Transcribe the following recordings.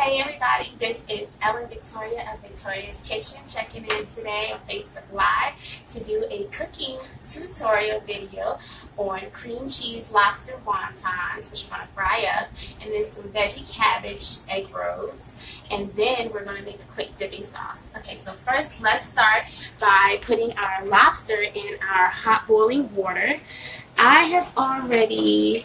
Hey everybody, this is Ellen Victoria of Victoria's Kitchen checking in today on Facebook Live to do a cooking tutorial video on cream cheese lobster wontons, which we're going to fry up, and then some veggie cabbage egg rolls, and then we're going to make a quick dipping sauce. Okay, so first let's start by putting our lobster in our hot boiling water. I have already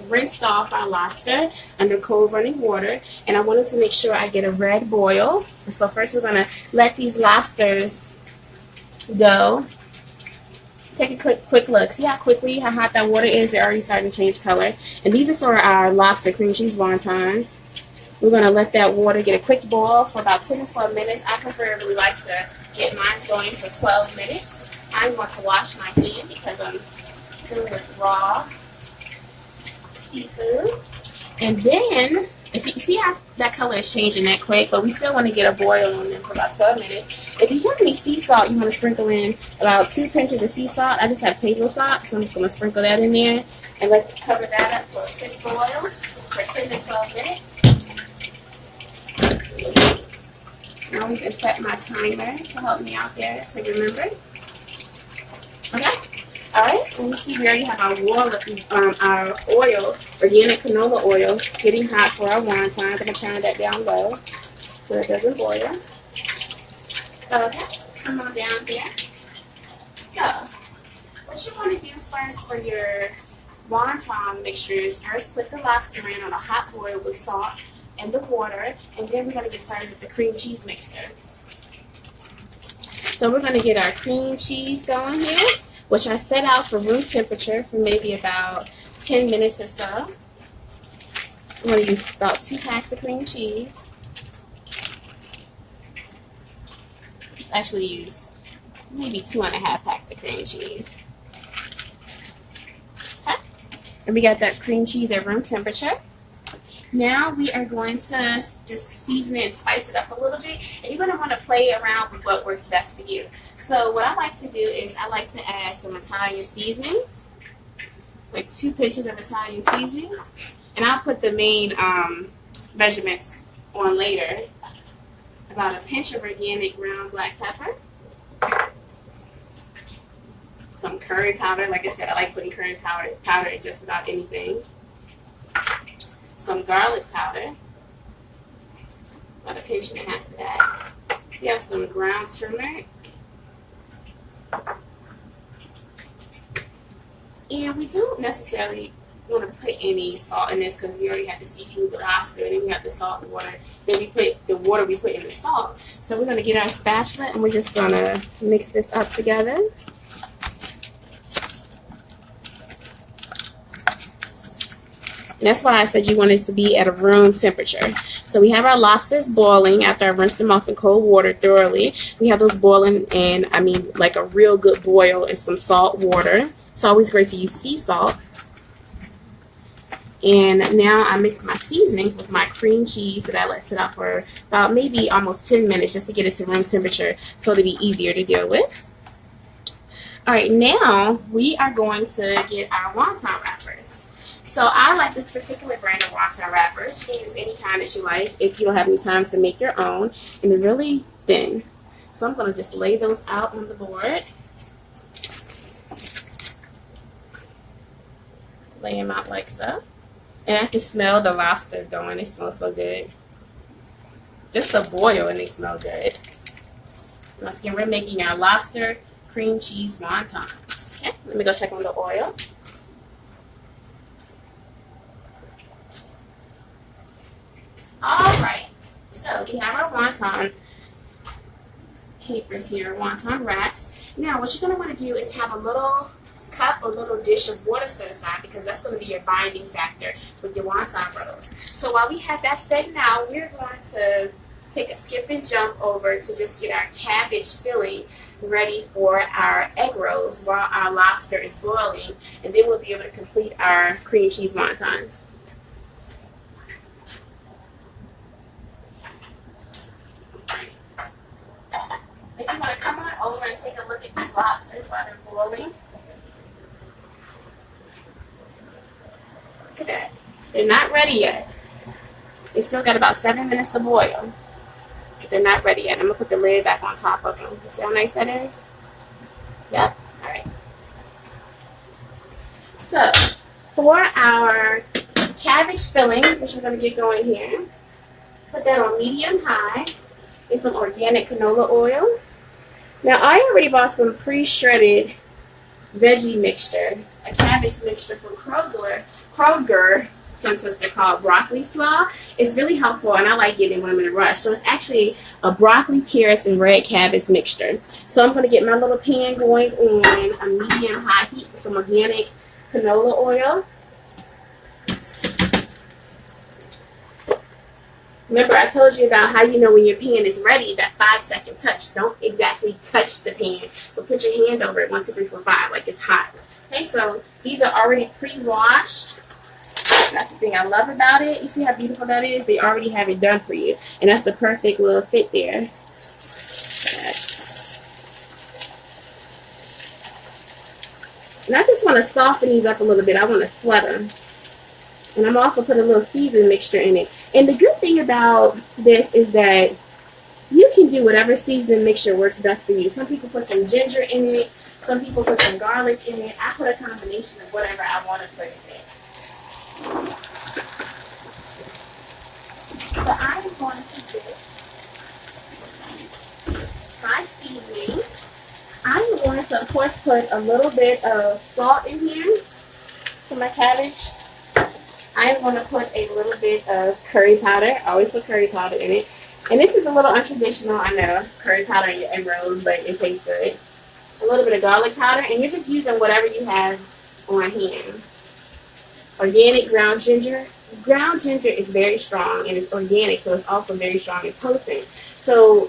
rinsed off our lobster under cold running water, and I wanted to make sure I get a red boil. So first we're going to let these lobsters go. Take a quick look. See how hot that water is? They're already starting to change color. And these are for our lobster cream cheese wontons. We're going to let that water get a quick boil for about 10 to 12 minutes. I preferably like to get mine going for 12 minutes. I'm going to wash my hand because I'm doing with raw seafood. And then, if you see how that color is changing that quick, but we still want to get a boil on them for about 12 minutes. If you have any sea salt, you want to sprinkle in about 2 pinches of sea salt. I just have table salt, so I'm just going to sprinkle that in there and cover that up for a quick boil for 10 to 12 minutes. Now I'm going to set my timer to help me out there to remember. Okay? Alright, and you see we already have our oil, organic canola oil, getting hot for our wontons. I'm going to turn that down low so it doesn't boil. Okay, come on down here. So, what you want to do first for your wonton mixture is first put the lobster in on a hot boil with salt and the water, and then we're going to get started with the cream cheese mixture. So we're going to get our cream cheese going here, which I set out for room temperature for maybe about 10 minutes or so. I'm going to use about 2 packs of cream cheese. Let's actually use maybe 2.5 packs of cream cheese. Okay. And we got that cream cheese at room temperature. Now we are going to just season it and spice it up a little bit. And you're going to want to play around with what works best for you. So what I like to do is I like to add some Italian seasoning, like 2 pinches of Italian seasoning. And I'll put the main measurements on later. About a pinch of organic ground black pepper. Some curry powder. Like I said, I like putting curry powder in just about anything. Some garlic powder, about a pinch and a half of that. We have some ground turmeric. And we don't necessarily want to put any salt in this because we already have the seafood, the lobster, and then we have the salt and water. Then we put the water, we put in the salt. So we're going to get our spatula and we're just going to mix this up together. And that's why I said you want it to be at a room temperature. So we have our lobsters boiling after I rinsed them off in cold water thoroughly. We have those boiling in, like a real good boil in some salt water. It's always great to use sea salt. And now I mix my seasonings with my cream cheese that I let sit out for about maybe almost 10 minutes just to get it to room temperature so it'll be easier to deal with. Alright, now we are going to get our wonton wrappers. So I like this particular brand of wonton wrappers. You can use any kind that you like if you don't have any time to make your own. And they're really thin. So I'm going to just lay those out on the board. Lay them out like so. And I can smell the lobsters going. They smell so good. Just a boil and they smell good. Once again, we're making our lobster cream cheese wonton. Okay, let me go check on the oil. Alright, so we have our wonton capers here, wonton wraps. Now what you're going to want to do is have a little cup or little dish of water set aside because that's going to be your binding factor with your wonton rolls. So while we have that set now, we're going to take a skip and jump over to just get our cabbage filling ready for our egg rolls while our lobster is boiling, and then we'll be able to complete our cream cheese wontons. If you want to come on over and take a look at these lobsters while they're boiling. Look at that. They're not ready yet. They still got about 7 minutes to boil. But they're not ready yet. I'm going to put the lid back on top of them. You see how nice that is? Yep. Alright. So, for our cabbage filling, which we're going to get going here, put that on medium-high. Get some organic canola oil. Now, I already bought some pre-shredded veggie mixture, a cabbage mixture from Kroger, sometimes they're called broccoli slaw. It's really helpful, and I like getting it when I'm in a rush. So it's actually a broccoli, carrots, and red cabbage mixture. So I'm going to get my little pan going on a medium-high heat with some organic canola oil. Remember, I told you about how you know when your pan is ready, that 5-second touch. Don't exactly touch the pan, but put your hand over it, 1, 2, 3, 4, 5, like it's hot. Okay, so these are already pre-washed. That's the thing I love about it. You see how beautiful that is? They already have it done for you. And that's the perfect little fit there. And I just want to soften these up a little bit. I want to sweat them. And I'm also putting a little seasoning mixture in it. And the good thing about this is that you can do whatever seasoning mixture works best for you. Some people put some ginger in it. Some people put some garlic in it. I put a combination of whatever I want to put in it. So I'm going to get my seasoning. I'm going to, of course, put a little bit of salt in here for my cabbage. I'm going to put a little bit of curry powder. I always put curry powder in it. And this is a little untraditional, I know, curry powder in your egg rolls, but it tastes good. A little bit of garlic powder, and you're just using whatever you have on hand. Organic ground ginger. Ground ginger is very strong, and it's organic, so it's also very strong and potent. So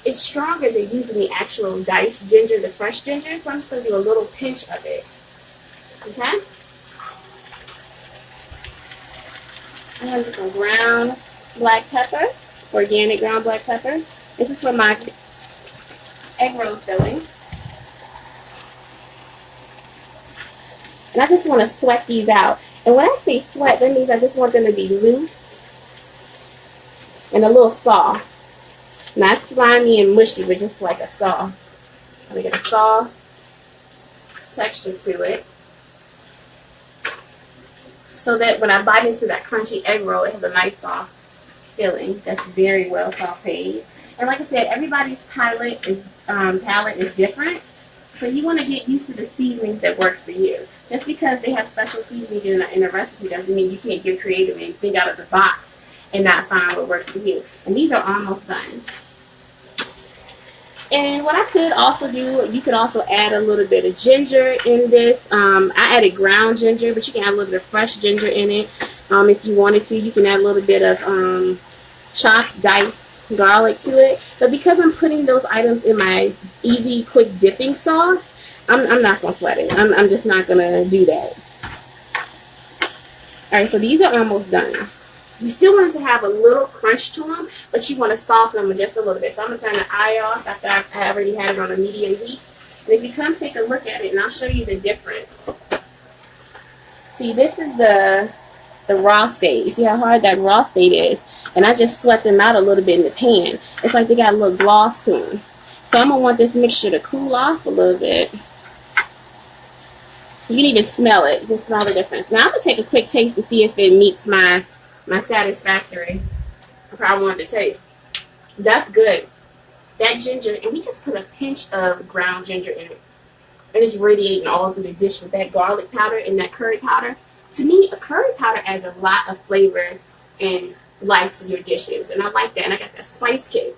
it's stronger than using the actual diced ginger, the fresh ginger, so I'm just going to do a little pinch of it. Okay? I have some ground black pepper, organic ground black pepper. This is for my egg roll filling. And I just want to sweat these out. And when I say sweat, that means I just want them to be loose and a little soft. Not slimy and mushy, but just like a soft. I'm going to get a soft texture to it. So that when I bite into that crunchy egg roll, it has a nice soft filling that's very well sauteed. And like I said, everybody's palate is different. So you want to get used to the seasonings that work for you. Just because they have special seasoning in a recipe doesn't mean you can't get creative and think out of the box and not find what works for you. And these are almost done. And what I could also do, you could also add a little bit of ginger in this. I added ground ginger, but you can add a little bit of fresh ginger in it. If you wanted to, you can add a little bit of chopped, diced garlic to it. But because I'm putting those items in my easy, quick dipping sauce, I'm not going to sweat it. I'm just not going to do that. Alright, so these are almost done. You still want it to have a little crunch to them, but you want to soften them just a little bit. So I'm going to turn the eye off after I already had it on a medium heat. And if you come take a look at it, and I'll show you the difference. See, this is the raw state. You see how hard that raw state is? And I just sweat them out a little bit in the pan. It's like they got a little gloss to them. So I'm going to want this mixture to cool off a little bit. You can even smell it. You can smell the difference. Now I'm going to take a quick taste to see if it meets my satisfactory. I probably wanted to taste. That's good. That ginger, and we just put a pinch of ground ginger in it. And it's radiating all over the dish with that garlic powder and that curry powder. To me, a curry powder adds a lot of flavor and life to your dishes. And I like that. And I got that spice kick.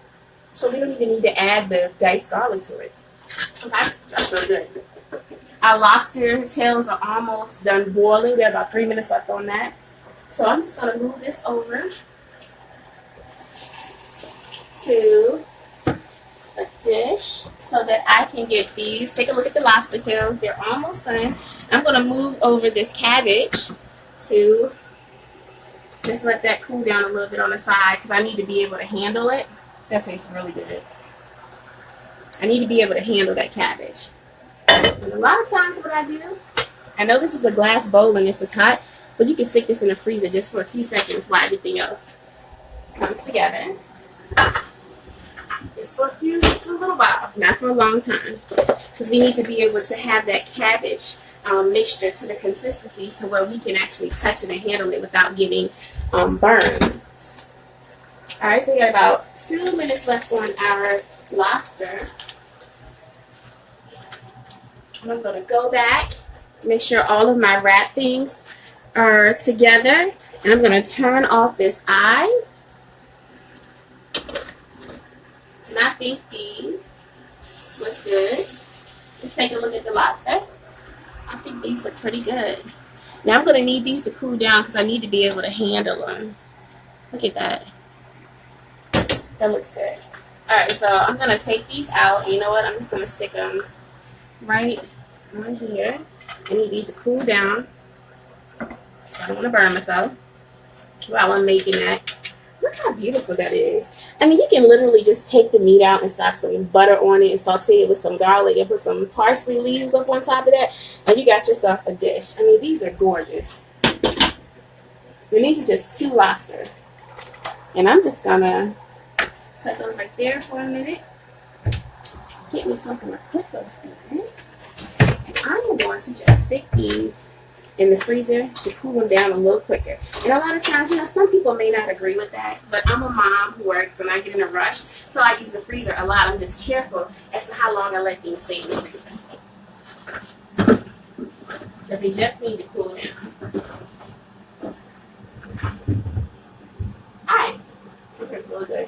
So we don't even need to add the diced garlic to it. Okay? That's so good. Our lobster tails are almost done boiling. We have about 3 minutes left on that. So I'm just going to move this over to a dish so that I can get these. Take a look at the lobster tails. They're almost done. I'm going to move over this cabbage to just let that cool down a little bit on the side because I need to be able to handle it. That tastes really good. I need to be able to handle that cabbage. And a lot of times what I do, I know this is a glass bowl and this is hot, But you can stick this in the freezer just for a few seconds while everything else comes together. Just for just a little while, not for a long time, because we need to be able to have that cabbage mixture to the consistency so where we can actually touch it and handle it without getting burned. All right, so we got about 2 minutes left on our lobster. And I'm going to go back, make sure all of my wrappings are together, and I'm going to turn off this eye. And I think these look good. Let's take a look at the lobster. I think these look pretty good. Now I'm going to need these to cool down because I need to be able to handle them. Look at that. That looks good. Alright, so I'm going to take these out. And you know what? I'm just going to stick them right on here. I need these to cool down. I don't want to burn myself while I'm making that. Look how beautiful that is. I mean, you can literally just take the meat out and slap some butter on it and saute it with some garlic and put some parsley leaves up on top of that, and you got yourself a dish. I mean, these are gorgeous. And these are just 2 lobsters. And I'm just going to set those right there for a minute. Get me something to put those in. And I'm going to just stick these in the freezer to cool them down a little quicker. And a lot of times, you know, some people may not agree with that, but I'm a mom who works and I get in a rush, so I use the freezer a lot. I'm just careful as to how long I let things stay in the freezer. But they just need to cool down. Alright. Okay, really good.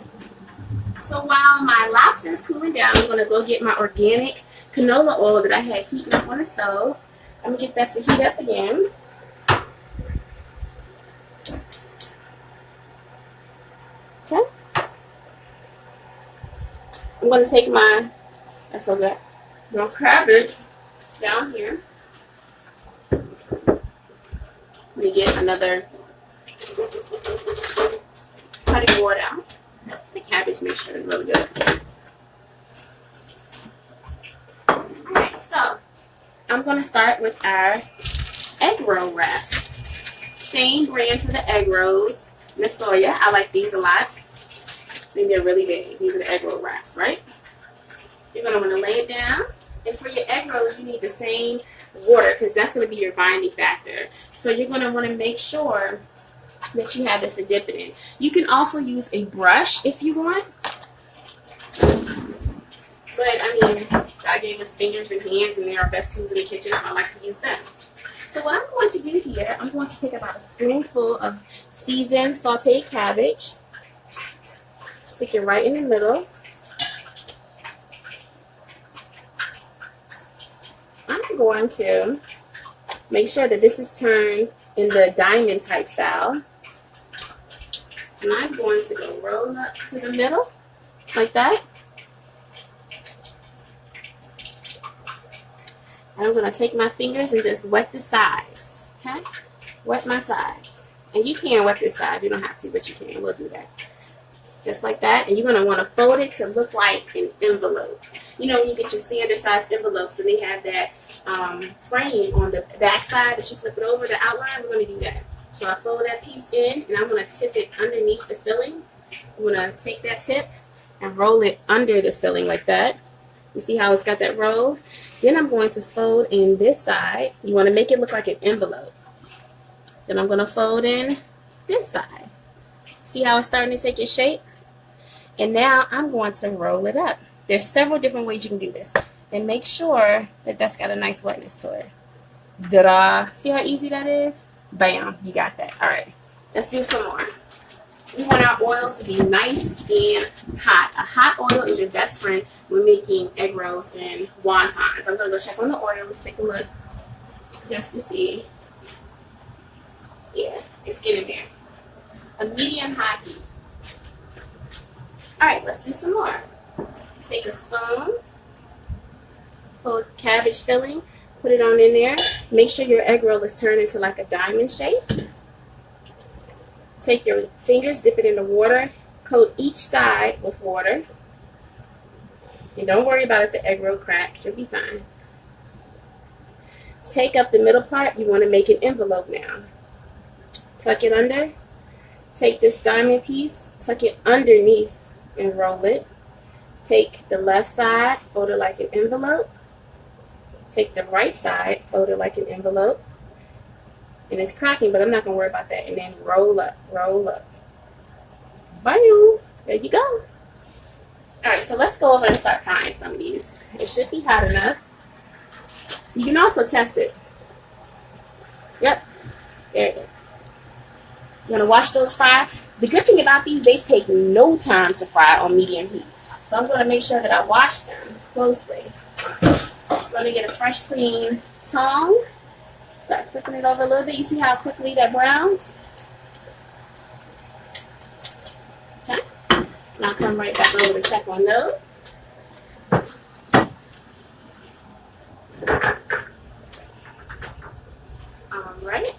So while my lobster is cooling down, I'm going to go get my organic canola oil that I had heating up on the stove. I'm going to get that to heat up again. Okay. I'm going to take my, that's so good, my cabbage down here. Let me get another cutting board out. The cabbage mixture is really good. Alright, so I'm going to start with our egg roll wraps. Same brand for the egg rolls. Nasoya. I like these a lot. I think they're really big. These are the egg roll wraps, right? You're going to want to lay it down. And for your egg rolls, you need the same water because that's going to be your binding factor. So you're going to want to make sure that you have this to dip it in. You can also use a brush if you want. But, I mean, God gave us fingers and hands, and they're our best tools in the kitchen, so I like to use them. So what I'm going to do here, I'm going to take about a spoonful of seasoned sauteed cabbage. Stick it right in the middle. I'm going to make sure that this is turned in the diamond type style. And I'm going to go roll up to the middle, like that. And I'm going to take my fingers and just wet the sides, okay? Wet my sides. And you can wet this side. You don't have to, but you can. We'll do that. Just like that. And you're going to want to fold it to look like an envelope. You know, when you get your standard size envelopes and they have that frame on the back side that you flip it over, the outline, we're going to do that. So I fold that piece in, and I'm going to tip it underneath the filling. I'm going to take that tip and roll it under the filling like that. You see how it's got that roll? Then I'm going to fold in this side. You want to make it look like an envelope. Then I'm going to fold in this side. See how it's starting to take its shape? And now I'm going to roll it up. There's several different ways you can do this. And make sure that that's got a nice wetness to it. Ta-da! See how easy that is? Bam! You got that. All right. Let's do some more. We want our oil to be nice and hot. A hot oil is your best friend when making egg rolls and wontons. I'm going to go check on the oil. Let's take a look just to see. Yeah, it's getting there. A medium hot heat. All right, let's do some more. Take a spoon full of cabbage filling. Put it on in there. Make sure your egg roll is turned into like a diamond shape. Take your fingers, dip it in the water, coat each side with water. And don't worry about if the egg roll cracks, you'll be fine. Take up the middle part, you want to make an envelope now. tuck it under. Take this diamond piece, tuck it underneath and roll it. Take the left side, fold it like an envelope. Take the right side, fold it like an envelope. And it's cracking, but I'm not going to worry about that. And then roll up, roll up. Bam! There you go. Alright, so let's go over and start frying some of these. It should be hot enough. You can also test it. Yep, there it is. You're going to watch those fry. The good thing about these, they take no time to fry on medium heat. So I'm going to make sure that I wash them closely. I'm going to get a fresh, clean tongue. Start flipping it over a little bit. You see how quickly that browns? Okay. And I'll come right back over to check on those. Alright.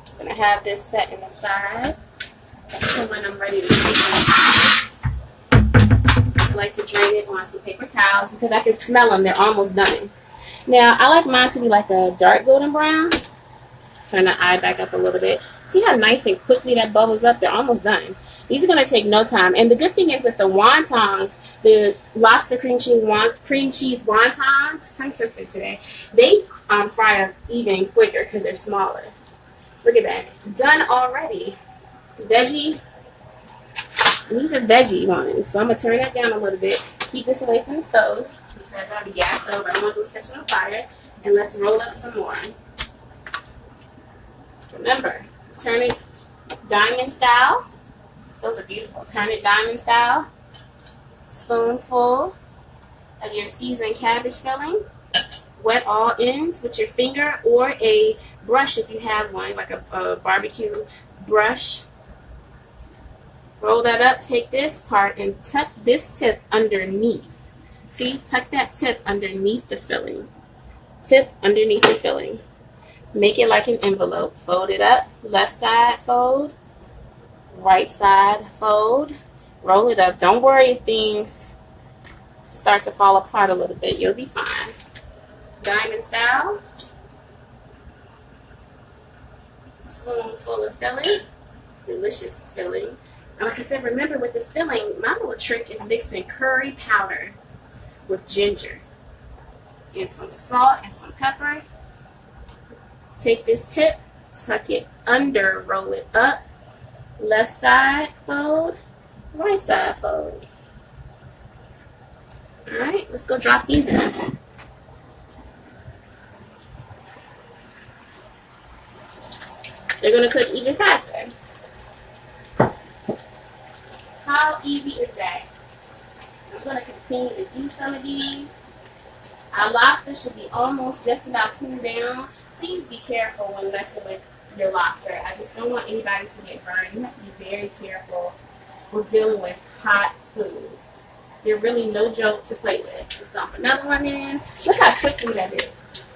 I'm going to have this set in the side. So when I'm ready to take it, I like to drain it on some paper towels because I can smell them. They're almost done. Now, I like mine to be like a dark golden brown. Turn the eye back up a little bit. See how nice and quickly that bubbles up? They're almost done. These are going to take no time. And the good thing is that the wontons, the lobster cream cheese wontons, tongue twisted today, they fry up even quicker because they're smaller. Look at that. Done already. Veggie. And these are veggie ones. So I'm going to turn that down a little bit. Keep this away from the stove because I'll be gassed over. I don't want this catching on fire. And let's roll up some more. Remember, turn it diamond style. Those are beautiful. Turn it diamond style. Spoonful of your seasoned cabbage filling. Wet all ends with your finger or a brush if you have one, like a barbecue brush. Roll that up. Take this part and tuck this tip underneath. See, tuck that tip underneath the filling. Tip underneath the filling. Make it like an envelope. Fold it up. Left side fold. Right side fold. Roll it up. Don't worry if things start to fall apart a little bit. You'll be fine. Diamond style. Spoonful of filling. Delicious filling. And like I said, remember with the filling, my little trick is mixing curry powder with ginger and some salt and some pepper. Take this tip, tuck it under, roll it up. Left side fold, right side fold. Alright, let's go drop these in. They're going to cook even faster. How easy is that? I'm going to continue to do some of these. Our lobster should be almost just about cooled down. Please be careful when messing with your lobster. I just don't want anybody to get burned. You have to be very careful with dealing with hot food. They're really no joke to play with. Just dump another one in. Look how quickly that is.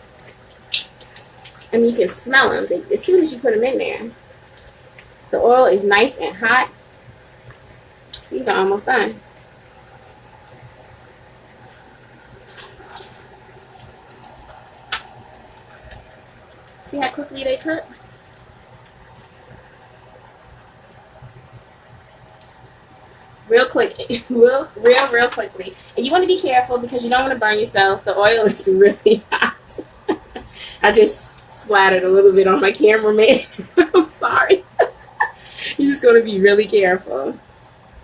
And you can smell them as soon as you put them in there. The oil is nice and hot. These are almost done. See how quickly they cook? Real quick, real quickly. And you want to be careful because you don't want to burn yourself. The oil is really hot. I just splattered a little bit on my cameraman. I'm sorry. You're just going to be really careful.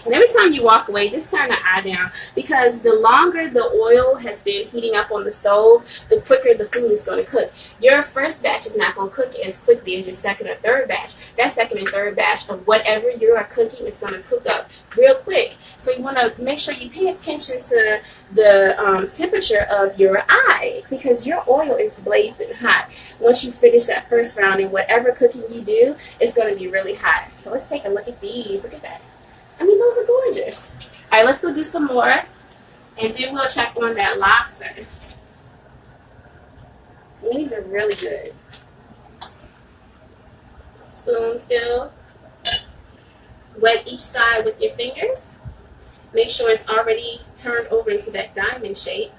And every time you walk away, just turn the eye down because the longer the oil has been heating up on the stove, the quicker the food is going to cook. Your first batch is not going to cook as quickly as your second or third batch. That second and third batch of whatever you are cooking is going to cook up real quick. So you want to make sure you pay attention to the temperature of your eye because your oil is blazing hot. Once you finish that first round and whatever cooking you do, it's going to be really hot. So let's take a look at these. Look at that. I mean, those are gorgeous. All right, let's go do some more, and then we'll check on that lobster. And these are really good. Spoon fill. Wet each side with your fingers. Make sure it's already turned over into that diamond shape.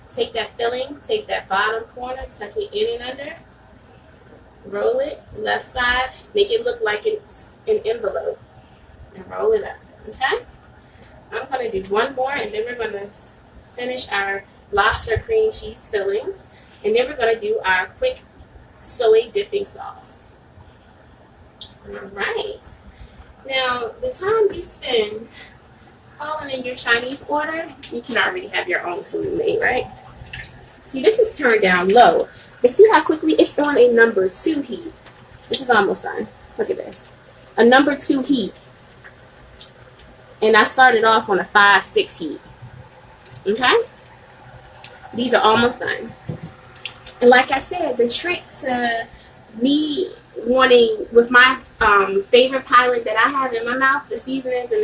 Take that filling, take that bottom corner, tuck it in and under. Roll it left side. Make it look like it's an envelope. And roll it up. Okay? I'm going to do one more, and then we're going to finish our lobster cream cheese fillings. And then we're going to do our quick soy dipping sauce. All right. Now, the time you spend calling in your Chinese order, you can already have your own food made, right? See, this is turned down low. But see how quickly it's on a number 2 heat. This is almost done. Look at this. A number 2 heat. And I started off on a 5-6 heat. Okay? These are almost done. And like I said, the trick to me wanting, with my favorite palette that I have in my mouth, the seasonings and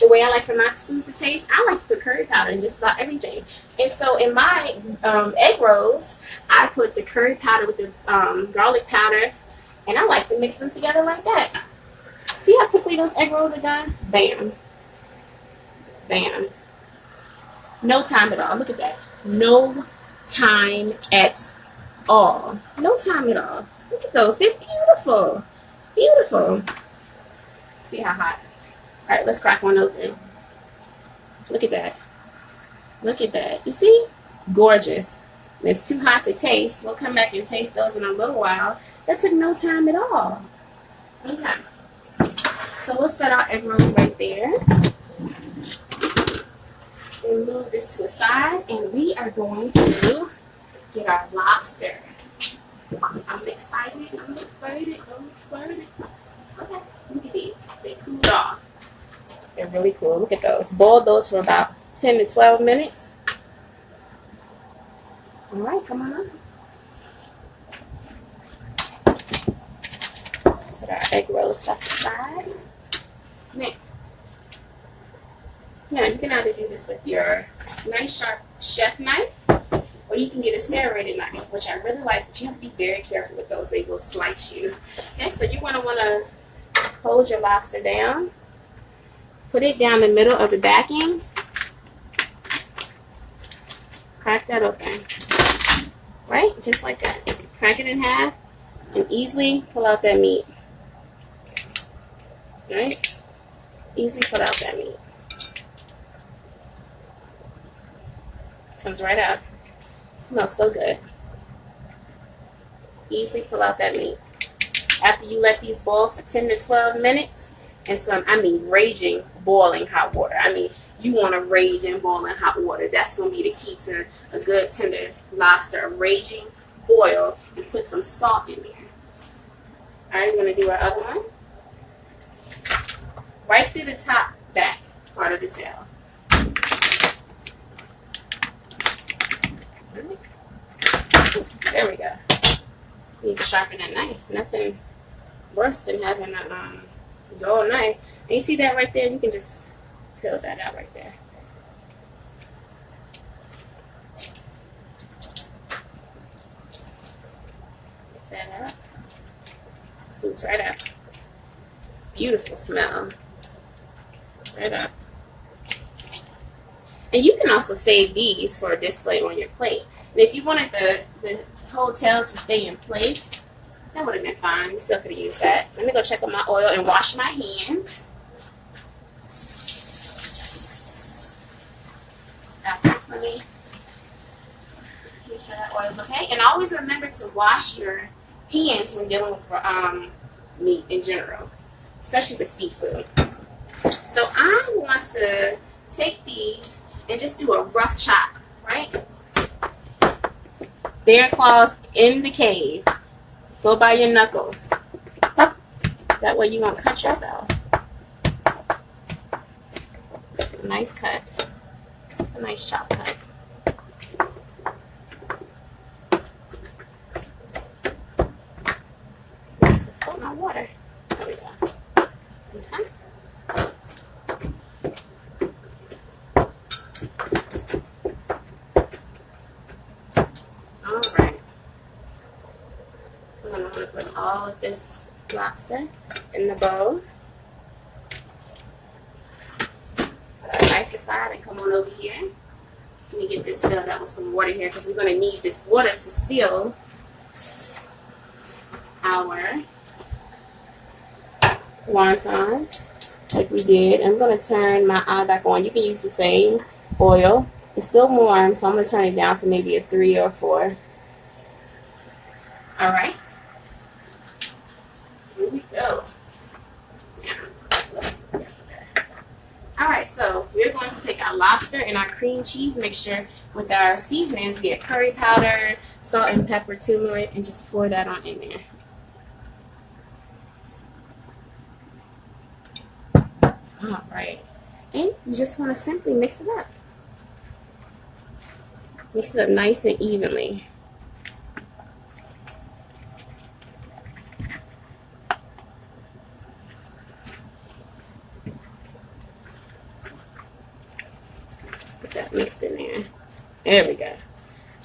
the way I like for my foods to taste, I like to put curry powder in just about everything. And so in my egg rolls, I put the curry powder with the garlic powder, and I like to mix them together like that. See how quickly those egg rolls are done? Bam. Bam. No time at all. Look at that. No time at all. No time at all. Look at those. They're beautiful. Beautiful. See how hot? All right, let's crack one open. Look at that. Look at that. You see? Gorgeous. And it's too hot to taste. We'll come back and taste those in a little while. That took no time at all. Okay. So we'll set our egg rolls right there. And move this to a side. And we are going to get our lobster. I'm excited. I'm excited. I'm excited. Okay. Look at these. They cooled off. They're really cool. Look at those. Boil those for about 10 to 12 minutes. All right, come on up. Set our egg rolls stuff aside. Now, you can either do this with your nice sharp chef knife, or you can get a serrated knife, which I really like, but you have to be very careful with those. They will slice you. Okay, so you're going to want to hold your lobster down. Put it down the middle of the backing. Crack that open. Right? Just like that. Crack it in half and easily pull out that meat. Right? Easily pull out that meat. Comes right out. Smells so good. Easily pull out that meat. After you let these boil for 10 to 12 minutes, and some, I mean, raging, boiling hot water. I mean, you want to rage and boiling hot water. That's going to be the key to a good tender lobster. A raging boil, and put some salt in there. All right, we're going to do our other one. Right through the top back part of the tail. There we go. You need to sharpen that knife. Nothing worse than having a dull knife. And you see that right there? You can just peel that out right there. Get that out. Scoots right up. Beautiful smell. Right up. And you can also save these for a display on your plate. And if you wanted the whole tail to stay in place, that would have been fine. You still could have used that. Let me go check on my oil and wash my hands. Okay, let me make sure that oil's okay. And always remember to wash your hands when dealing with meat in general, especially with seafood. So I want to take these and just do a rough chop, right? Bear claws in the cave. Go by your knuckles. That way you won't cut yourself. A nice cut. A nice chop cut. This is still my water. There we go. Okay. All of this lobster in the bowl. Put our knife aside and come on over here. Let me get this filled up with some water here because we're going to need this water to seal our wontons like we did. I'm going to turn my eye back on. You can use the same oil. It's still warm, so I'm going to turn it down to maybe a 3 or 4. All right. Here we go. All right, so we're going to take our lobster and our cream cheese mixture with our seasonings, be it curry powder, salt and pepper, turmeric, and just pour that on in there. All right, and you just want to simply mix it up. Mix it up nice and evenly. Put that mixed in there. There we go.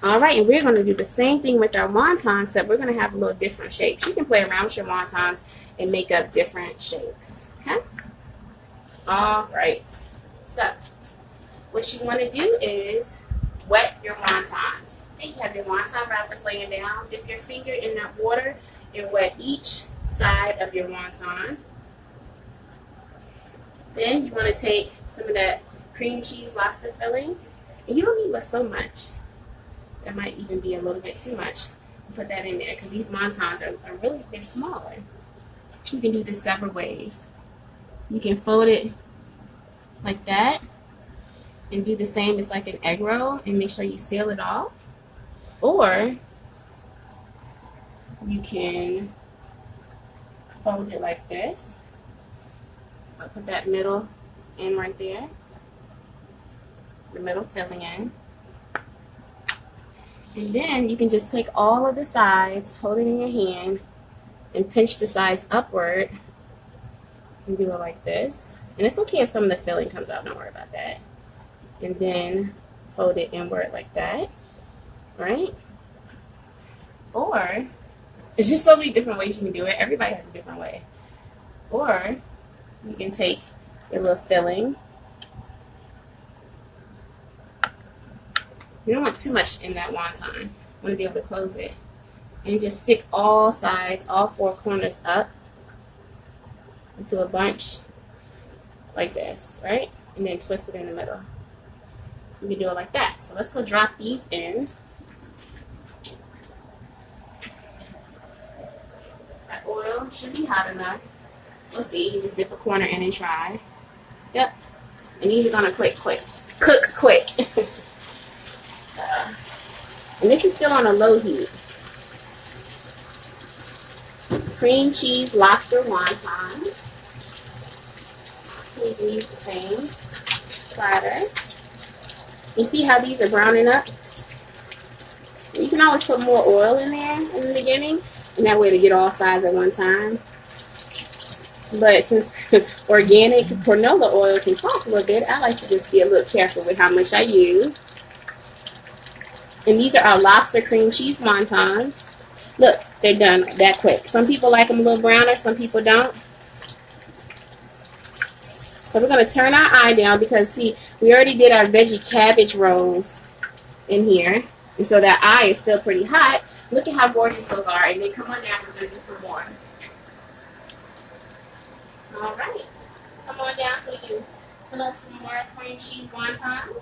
All right, and we're going to do the same thing with our wontons, except we're going to have a little different shapes. You can play around with your wontons and make up different shapes. Okay? All right. So, what you want to do is wet your wontons. Okay, you have your wonton wrappers laying down. Dip your finger in that water and wet each side of your wonton. Then you want to take some of that cream cheese lobster filling, and you don't need but so much. That might even be a little bit too much. Put that in there because these wontons are really, they're smaller. You can do this several ways. You can fold it like that and do the same as like an egg roll and make sure you seal it off. Or you can fold it like this. I'll put that middle in right there. The middle filling in. And then you can just take all of the sides, hold it in your hand, and pinch the sides upward and do it like this. And it's okay if some of the filling comes out, don't worry about that. And then fold it inward like that, right? Or, it's just so many different ways you can do it. Everybody has a different way. Or, you can take your little filling. You don't want too much in that wonton. You want to be able to close it. And just stick all sides, all 4 corners up into a bunch like this, right? And then twist it in the middle. You can do it like that. So let's go drop these in. That oil should be hot enough. Let's see, you can just dip a corner in and try. Yep. And these are gonna cook quick. And this is still on a low heat. Cream cheese lobster wonton. We can use the same platter. You see how these are browning up? You can always put more oil in there in the beginning, and that way to get all sides at one time. But since organic canola oil can cost a little bit, I like to just be a little careful with how much I use. And these are our lobster cream cheese wontons. Look, they're done that quick. Some people like them a little browner, some people don't. So we're going to turn our eye down because, see, we already did our veggie cabbage rolls in here. And so that eye is still pretty hot. Look at how gorgeous those are. And then come on down, we're going to do some more. All right. Come on down so we can fill up some more cream cheese wontons.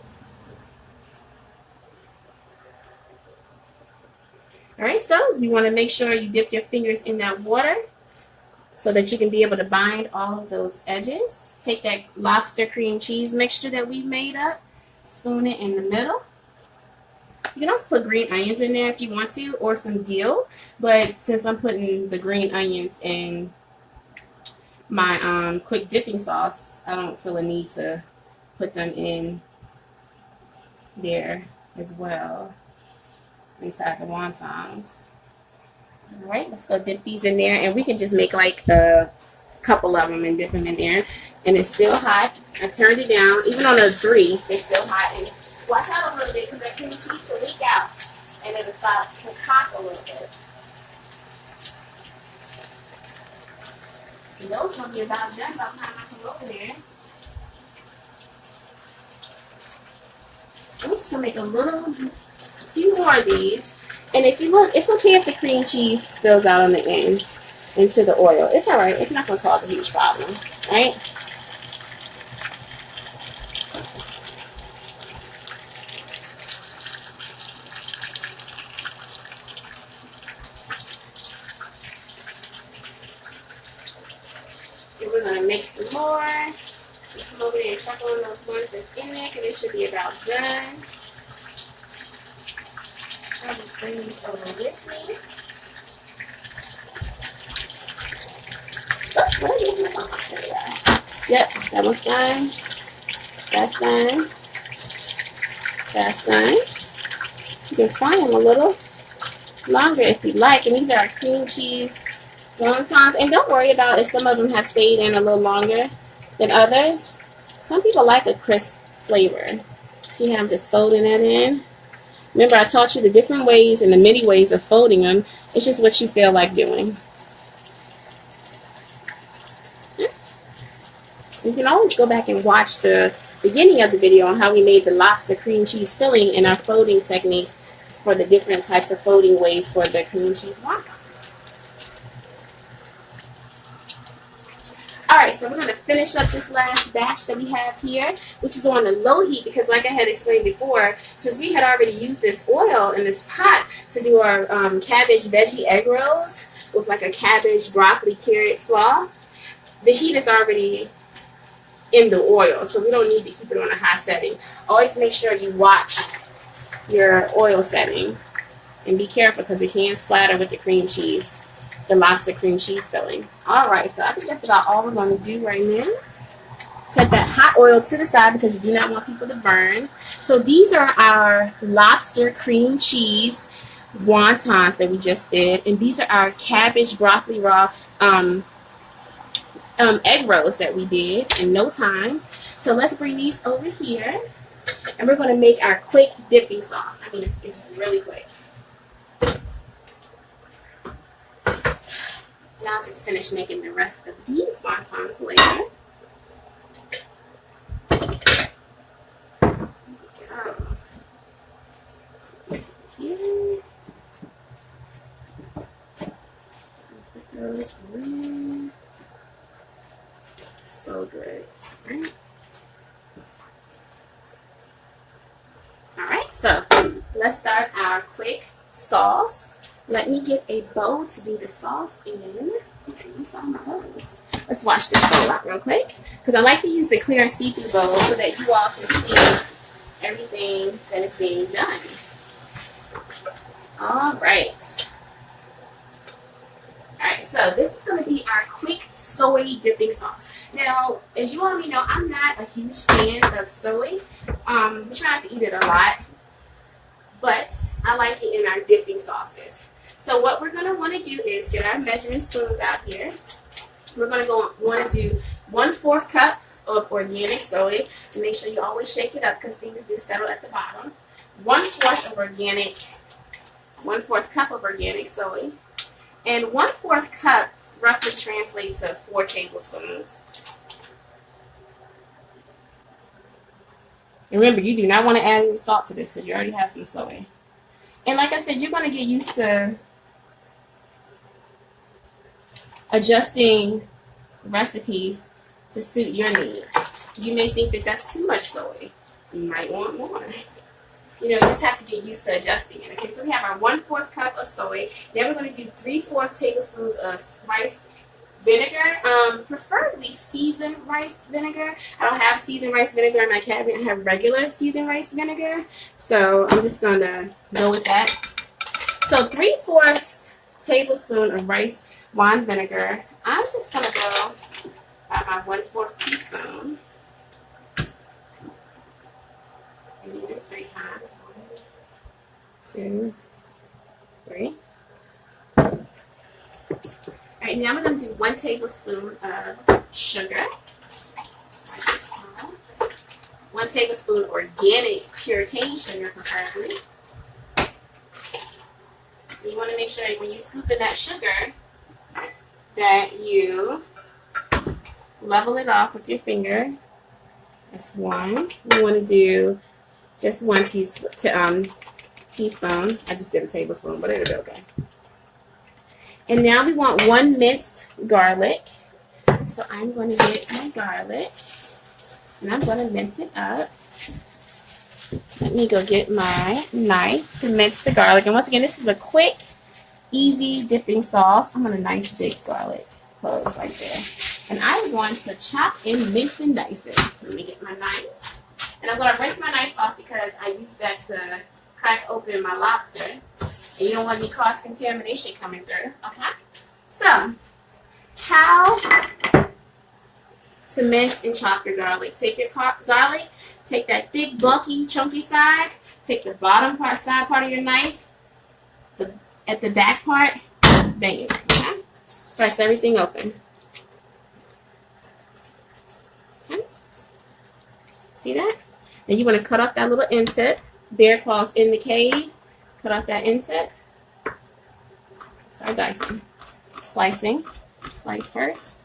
All right, so you want to make sure you dip your fingers in that water so that you can be able to bind all of those edges. Take that lobster cream cheese mixture that we've made up, spoon it in the middle. You can also put green onions in there if you want to, or some dill. But since I'm putting the green onions in my quick dipping sauce, I don't feel a need to put them in there as well. Inside the wontons. All right, let's go dip these in there, and we can just make like a couple of them and dip them in there. And it's still hot. I turned it down, even on a 3, they're still hot. And watch out a little bit because that cream cheese will leak out, and it'll start to cock a little bit. And those will be about done by the time I come over there. I'm just gonna make a few more of these, And if you look, it's okay if the cream cheese spills out on the end into the oil. It's all right. It's not going to cause a huge problem, right? And we're going to mix some more. Come over there and check on those ones that's in there, because it should be about done. I'll just bring these over with me. Yep, that one's done. That's done. That's done. You can fry them a little longer if you like. And these are our cream cheese wontons. And don't worry about if some of them have stayed in a little longer than others. Some people like a crisp flavor. See how I'm just folding it in? Remember, I taught you the different ways and the many ways of folding them. It's just what you feel like doing. You can always go back and watch the beginning of the video on how we made the lobster cream cheese filling and our folding techniques for the different types of folding ways for the cream cheese wonton. Alright, so we're going to finish up this last batch that we have here, which is on the low heat, because like I had explained before, since we had already used this oil in this pot to do our cabbage veggie egg rolls with like a cabbage, broccoli, carrot slaw, the heat is already in the oil, so we don't need to keep it on a high setting. Always make sure you watch your oil setting and be careful because it can splatter with the cream cheese. The lobster cream cheese filling. Alright, so I think that's about all we're going to do right now. Set that hot oil to the side because you do not want people to burn. So these are our lobster cream cheese wontons that we just did. And these are our cabbage, broccoli, raw egg rolls that we did in no time. So let's bring these over here. And we're going to make our quick dipping sauce. I mean, it's just really quick. Now I'll just finish making the rest of these wontons later. Here. Put those in. So good. Alright. Alright, so let's start our quick sauce. Let me get a bowl to do the sauce in. Let's wash this bowl out real quick, because I like to use the clear see-through bowl so that you all can see everything that is being done. Alright. Alright, so this is going to be our quick soy dipping sauce. Now, as you already know, I'm not a huge fan of soy. We try not to eat it a lot, but I like it in our dipping sauces. So what we're going to want to do is get our measuring spoons out here. We're going to want to do 1/4 cup of organic soy. And make sure you always shake it up because things do settle at the bottom. 1/4 cup of organic soy. And 1/4 cup roughly translates to 4 tablespoons. And remember, you do not want to add any salt to this because you already have some soy. And like I said, you're going to get used to adjusting recipes to suit your needs. You may think that that's too much soy. You might want more. You know, you just have to get used to adjusting it. Okay, so we have our 1/4 cup of soy. Then we're going to do 3/4 tablespoons of rice vinegar, preferably seasoned rice vinegar. I don't have seasoned rice vinegar in my cabinet. I have regular seasoned rice vinegar. So I'm just going to go with that. So 3/4 tablespoon of rice wine vinegar. I'm just going to go by my 1/4 teaspoon. And do this 3 times. 1, 2, 3. Alright, now we're going to do 1 tablespoon of sugar. 1 tablespoon organic pure cane sugar, preferably. And you want to make sure that when you scoop in that sugar, that you level it off with your finger. That's 1. You want to do just 1 teaspoon. I just did a tablespoon, but it'll be okay. And now we want 1 minced garlic. So I'm going to get my garlic, and I'm going to mince it up. Let me go get my knife to mince the garlic. And once again, this is a quick, easy dipping sauce. I'm going to nice big garlic close right there. And I'm going to chop and mince and dice it. Let me get my knife. And I'm going to rinse my knife off because I use that to crack open my lobster. And you don't want any cross-contamination coming through. Okay? So, how to mince and chop your garlic. Take your garlic, take that thick, bulky, chunky side, take the bottom side part of your knife, at the back part, bang it. Okay? Press everything open. Okay? See that? Then you want to cut off that little end tip. Bear claws in the cave. Cut off that end tip. Start dicing. Slicing. Slice first.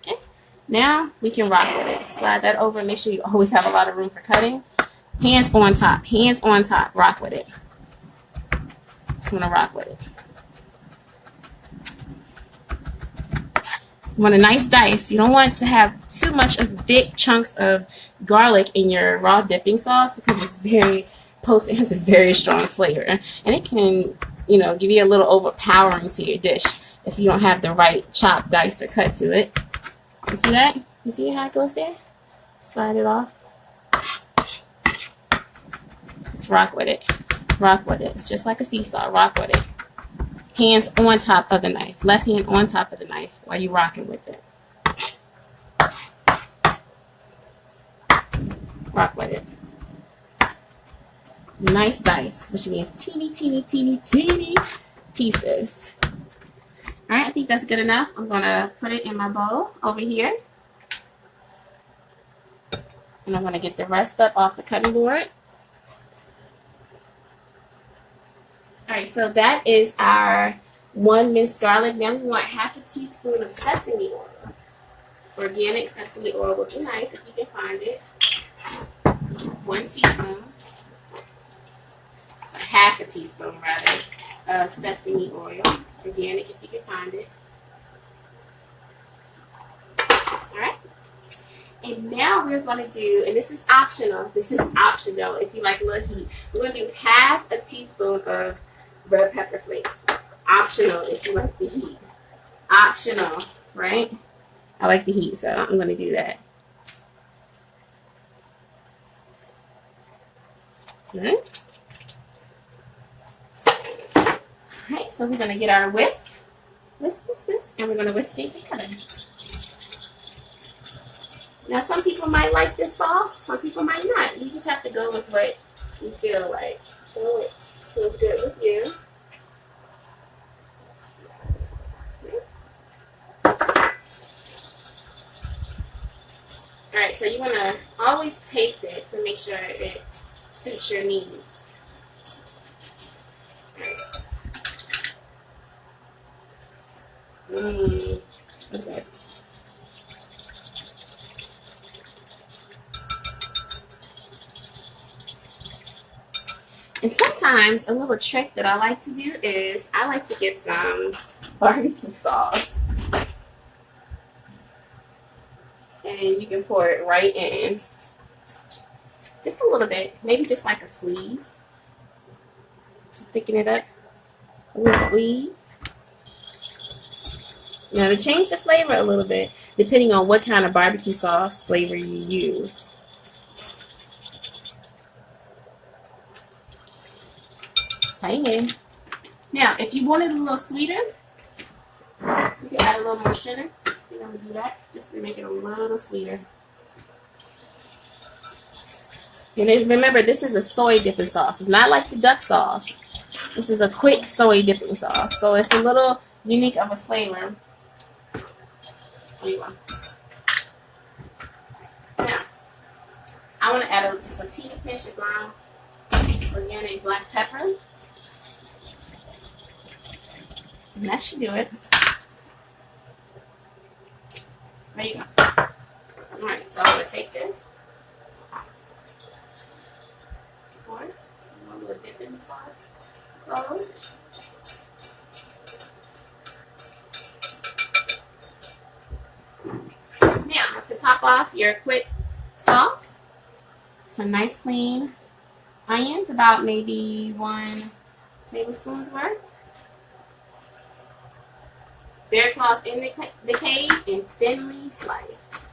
Okay. Now we can rock with it. Slide that over and make sure you always have a lot of room for cutting. Hands on top. Hands on top. Rock with it. Just want to rock with it. You want a nice dice. You don't want to have too much of thick chunks of garlic in your raw dipping sauce because it's very potent. It has a very strong flavor. And it can, you know, give you a little overpowering to your dish if you don't have the right chop, dice, or cut to it. You see that? You see how it goes there? Slide it off. Let's rock with it. Rock with it. It's just like a seesaw. Rock with it. Hands on top of the knife. Left hand on top of the knife while you're rocking with it. Rock with it. Nice dice, which means teeny, teeny, teeny, teeny pieces. Alright, I think that's good enough. I'm going to put it in my bowl over here. And I'm going to get the rest up off the cutting board. Alright, so that is our 1 minced garlic. Now we want half a teaspoon of sesame oil. Organic sesame oil would be nice if you can find it. 1 teaspoon. So half a teaspoon, rather, of sesame oil. Organic if you can find it. Alright. And now we're going to do, and this is optional. This is optional if you like a little heat. We're going to do half a teaspoon of red pepper flakes. Optional if you like the heat. Optional, right? I like the heat, so I'm going to do that. Alright, so we're going to get our whisk. Whisk, whisk, whisk. And we're going to whisk it together. Now, some people might like this sauce. Some people might not. You just have to go with what you feel like. So it feels good with you. Alright, so you want to always taste it to make sure it suits your needs. Alright. Okay. And sometimes a little trick that I like to do is I like to get some barbecue sauce. And you can pour it right in. Just a little bit. Maybe just like a squeeze. To thicken it up. A little squeeze. Now to change the flavor a little bit, depending on what kind of barbecue sauce flavor you use. Okay. Now, if you want it a little sweeter, you can add a little more sugar. I'm going to do that just to make it a little sweeter. And remember, this is a soy dipping sauce. It's not like the duck sauce. This is a quick soy dipping sauce. So it's a little unique of a flavor. There you go. Now, I want to add just a teeny pinch of ground organic black pepper. And that should do it. There you go. Alright, so I'm going to take this. little dipping sauce goes. Now, to top off your quick sauce, some nice clean onions, about maybe 1 tablespoon's worth. Bear claws in the cave and thinly sliced.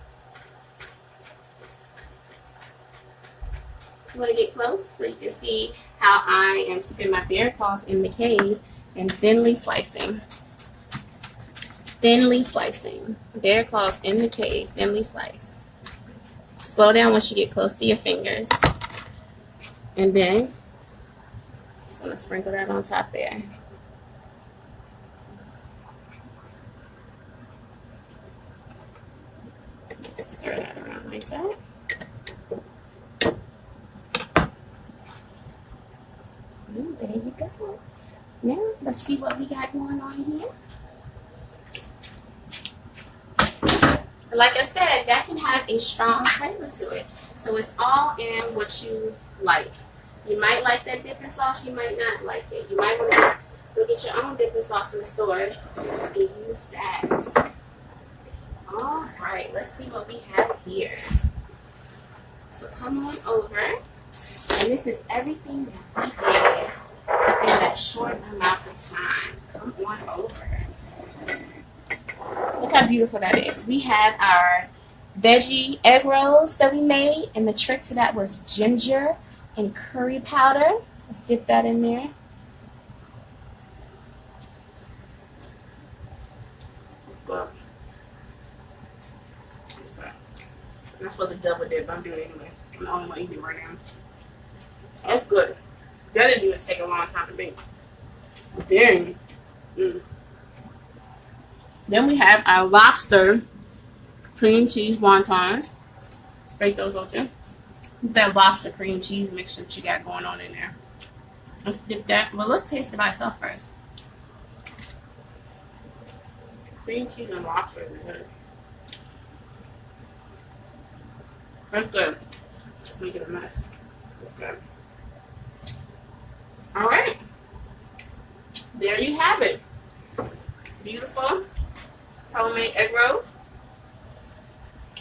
You want to get close so you can see how I am keeping my bear claws in the cave and thinly slicing. Thinly slicing. Bear claws in the cave, thinly slice. Slow down once you get close to your fingers. And then, just want to sprinkle that on top there. Stir that around like that. There you go. Now, let's see what we got going on here. Like I said, that can have a strong flavor to it. So it's all in what you like. You might like that dipping sauce, you might not like it. You might want to just go get your own dipping sauce in the store and use that. All right, let's see what we have here. So come on over. And this is everything that we did in that short amount of time. Come on over. Look how beautiful that is. We have our veggie egg rolls that we made, and the trick to that was ginger and curry powder. Let's dip that in there. I'm not supposed to double dip, but I'm doing it anyway. I'm the only one eating right now. That's good. The other dudes take a long time to make. Dang. Then we have our lobster cream cheese wontons. Break those open. That lobster cream cheese mixture that you got going on in there. Let's dip that. Well, let's taste it by itself first. Cream cheese and lobster is good. That's good. Let's make it a mess. That's good. Alright. There you have it. Beautiful homemade egg rolls.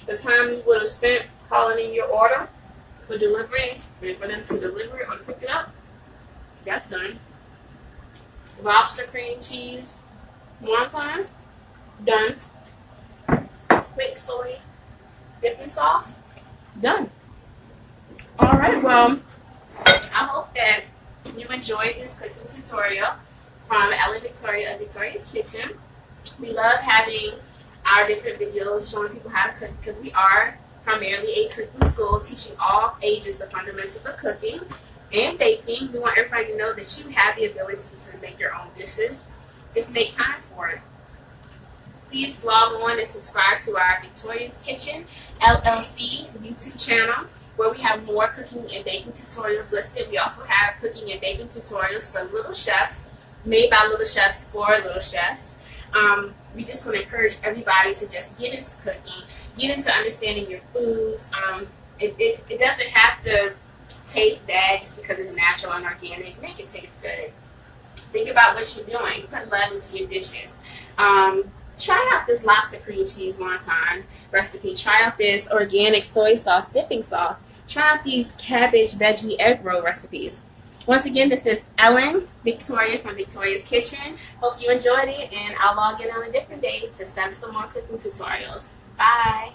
The time you would have spent calling in your order for delivery, waiting for them to deliver it or to pick it up, that's done. Lobster cream cheese wontons, done. Quick soy dipping sauce, done. Alright, well, I hope that you enjoyed this cooking tutorial from Ellen Victoria of Victoria's Kitchen. We love having our different videos showing people how to cook because we are primarily a cooking school teaching all ages the fundamentals of cooking and baking. We want everybody to know that you have the ability to make your own dishes. Just make time for it. Please log on and subscribe to our Victoria's Kitchen LLC YouTube channel, where we have more cooking and baking tutorials listed. We also have cooking and baking tutorials for little chefs, made by little chefs for little chefs. We just want to encourage everybody to just get into cooking, get into understanding your foods. It doesn't have to taste bad just because it's natural and organic. Make it taste good. Think about what you're doing. Put love into your dishes. Try out this lobster cream cheese wonton recipe. Try out this organic soy sauce dipping sauce. Try out these cabbage veggie egg roll recipes. Once again, this is Ellen Victoria from Victoria's Kitchen. Hope you enjoyed it, and I'll log in on a different day to send some more cooking tutorials. Bye.